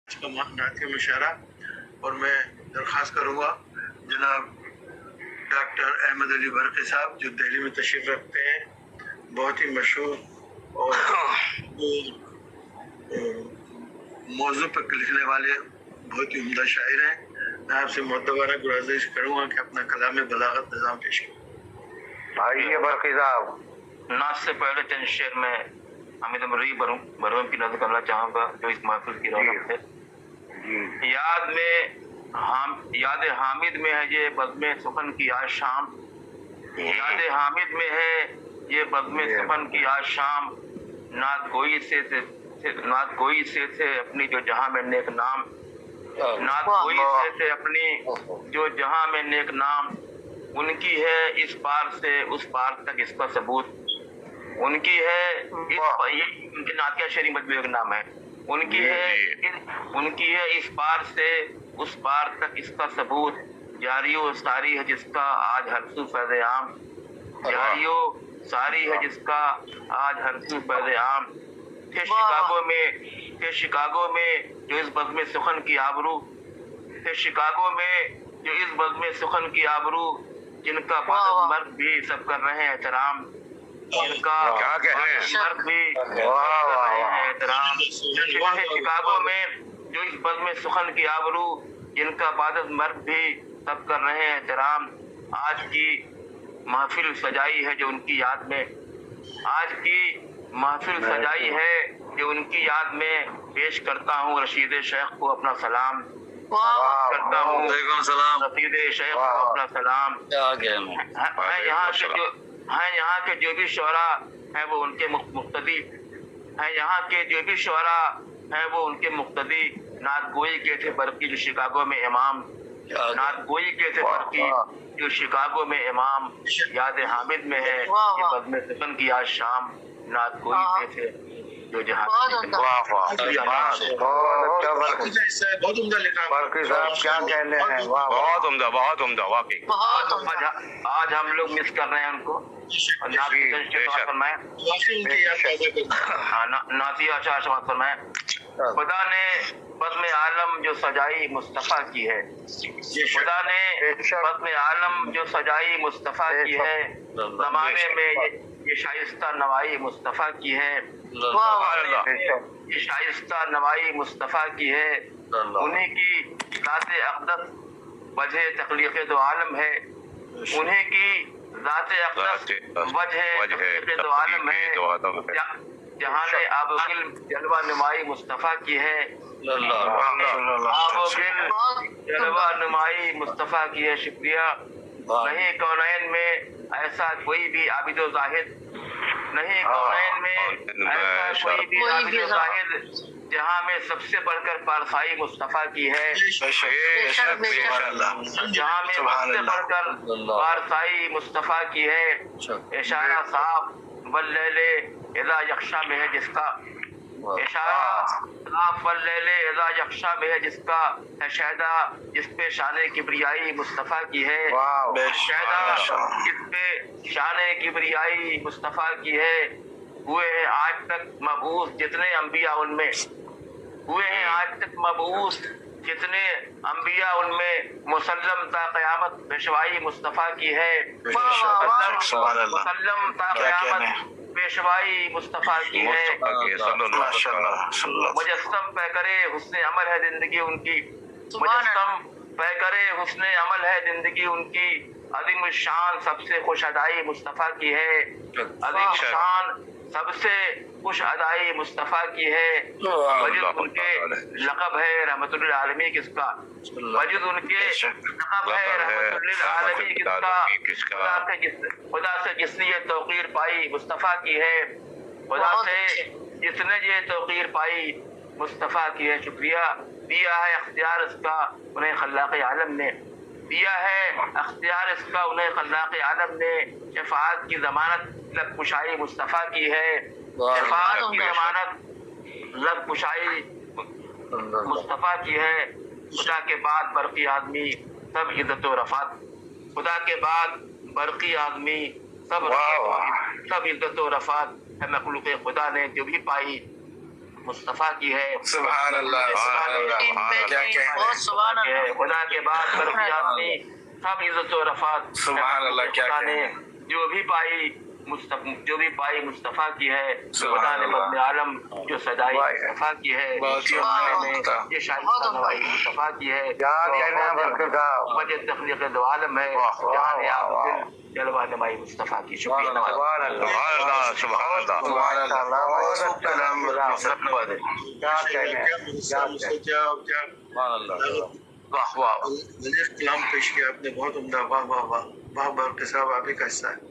کا नाती मुशायरा और मैं दरख्वास्त करूँगा जनाब डॉक्टर अहमद अली बरकी साहब जो दिल्ली में तशरीफ़ रखते हैं, बहुत ही मशहूर और मौजू पर लिखने वाले बहुत ही उम्दा शायर हैं। मैं आपसे मुतबारा गुजारिश करूँगा कि अपना कलाम बलागत निज़ाम पेश करें। भाई बरकी साहब, नाच से पहले चंद शेर में हामिद मर्री बरूम की नजर करना चाहूँगा जो इस महफिल की रौनक है। याद हामिद में है ये बज़्म सुखन की आज शाम, याद हामिद में है ये बज़्म सुखन की आज शाम। नात गोई से थे अपनी जो जहां में नेक नाम, नात गोई से थे अपनी जो जहां में नेक नाम। उनकी है इस पार से उस पार तक इसका सबूत, उनकी है उनके नातिया शेरी मजबूर का नाम है। उनकी है इस पार से उस पार तक इसका सबूत। जारियो सारी है जिसका आज हर सू फैज़ आम, जारियो सारी है जिसका आज हर सू फैज़ आम। थे शिकागो में जो इस बज़्म सुखन की आबरू, थे शिकागो में जो इस बज़्म सुखन की आबरू। जिनका मर्द भी सब कर रहे हैं एहतराम, जिनका मर्द भी एहतराम। शिकागो में जो इस बज़्म सुखन की आबरू, जिनका बादत मर्द भी सब कर रहे हैं एहतराम। आज की महफिल सजाई है जो उनकी याद में, आज की महफिल सजाई है जो उनकी याद में। पेश करता हूँ रशीद शेख को अपना सलाम, करता हूँ रशीद शेख को अपना सलाम। यहाँ के जो भी शुरा हैं वो उनके मुक्तदी हैं, यहाँ के जो भी शुरा हैं वो उनके मुक्तदी। नात गोई के थे बरकी जो शिकागो में इमाम, नात गोई के थे बरकी जो शिकागो में इमाम। याद हामिद में है ये बज़्म सुखन की आज शाम। नात गोई के थे जो जहाँ बहुत उम्दा लिखा बरकी साहब, क्या कहने हैं, बहुत उम्दा वाकई। आज हम लोग मिस कर रहे हैं उनको। खुदा ने बज़्म आलम जो सजाई मुस्तफ़ा की है, खुदा ने बज़्म आलम जो सजाई मुस्तफ़ा की है। ज़माने में ये शाइस्ता नवाई मुस्तफ़ा की है, ये शाइस्ता नवाई मुस्तफ़ा की है। उन्हीं की ज़ात अक़दस वजह तख़लीक़ दो आलम है, उन्हीं की ज़ात अक़दस वजह तख़लीक़ दो आलम है। जहाँ ने आबोगिल जलवा नुमाई मुस्तफ़ा की है, आबोगिल जलवा नुमाई मुस्तफ़ा की है। शुक्रिया। नहीं कौनैन में ऐसा कोई भी आबिद ज़ाहिद, नहीं कौनैन में ऐसा कोई भी आबिद ज़ाहिद जहाँ में सबसे बढ़कर पारसाई मुस्तफ़ा की है, जहाँ में सबसे बढ़कर पारसाई मुस्तफ़ा की है। इशारा साफ वल्लैले इज़ा यख्शा में है जिसका, इशारा साफ वल्लैले इज़ा यख्शा में है जिसका। है शहदा जिस पे शान किबरियाई मुस्तफ़ा की है, शहदा जिस पे शान किबरियाई मुस्तफ़ा की है। हुए हैं आज तक मबूस जितने अंबिया उनमें, हुए हैं आज तक मबूस जितने अंबिया उनमें। मुसल्लम ता क़यामत पेशवाई मुस्तफ़ा की है, मुसल्लम ता क़यामत पेशवाई मुस्तफ़ा की है। मुजस्सम पैकरे हुस्ने अमल है जिंदगी उनकी, मुजस्सम पैकरे हुस्ने अमल है जिंदगी उनकी। अज़ीम शान सबसे खुश अदाई मुस्तफ़ा की है, अज़ीम शान सबसे खुश अदाई मुस्तफ़ा की है। वजूद उनके लक़ब है रहमतुल आलमी किसका, वजूद उनके लक़ब है रहमतुल आलमी किसका। खुदा से जिसने ये तौक़ीर पाई मुस्तफ़ा की है, खुदा से जिसने ये तौक़ीर पाई मुस्तफ़ा की है। शुक्रिया। दिया है अख्तियार इसका उन्हें खल्लाक़ आलम ने, दिया है अख्तियार इसका उन्हें खल्लाक़ आलम ने। शफ़ाअत की ज़मानत लब कुशाई मुस्तफ़ा की है, शफ़ाअत की ज़मानत लब कुशाई मुस्तफ़ा की है। खुदा के बाद बरक़ी आदमी सब इज़्ज़त व रफ़ात, खुदा के बाद बरक़ी आदमी सब इज़्ज़त व रफ़ात है। मखलूक़ खुदा ने जो भी पाई मुस्तफ़ा की है। सुभान अल्लाह, सुभान अल्लाह, क्या कहना है। सुभान अल्लाह। खुदा के बाद बरक़ियात में सब इज़्ज़त और रफ़ात सुभान अल्लाह, क्या खुदा ने कहना है। जो भी पाई मुस्तफ़ा की है। सुभान खुदा ने अल्लाह। बब्ने आलम जो सदाई मुस्तफ़ा की है। बहुत ये सुभान में अल्लाह। ये शाइस्ता नवाई मुस्तफ़ा की है। वजह तख़लीक़ दो आलम है। जहाँ जलवा नमाई मुस्तफ़ा की। शुक्रिया। सुभान अल्लाह, सुभान अल्लाह। सुभान अल्लाह। वाह वाह, कलाम पेश किया आपने, बहुत उम्दा। वाह वाह वाह वाह। बरक़ी साहब आप ही का हिस्सा है।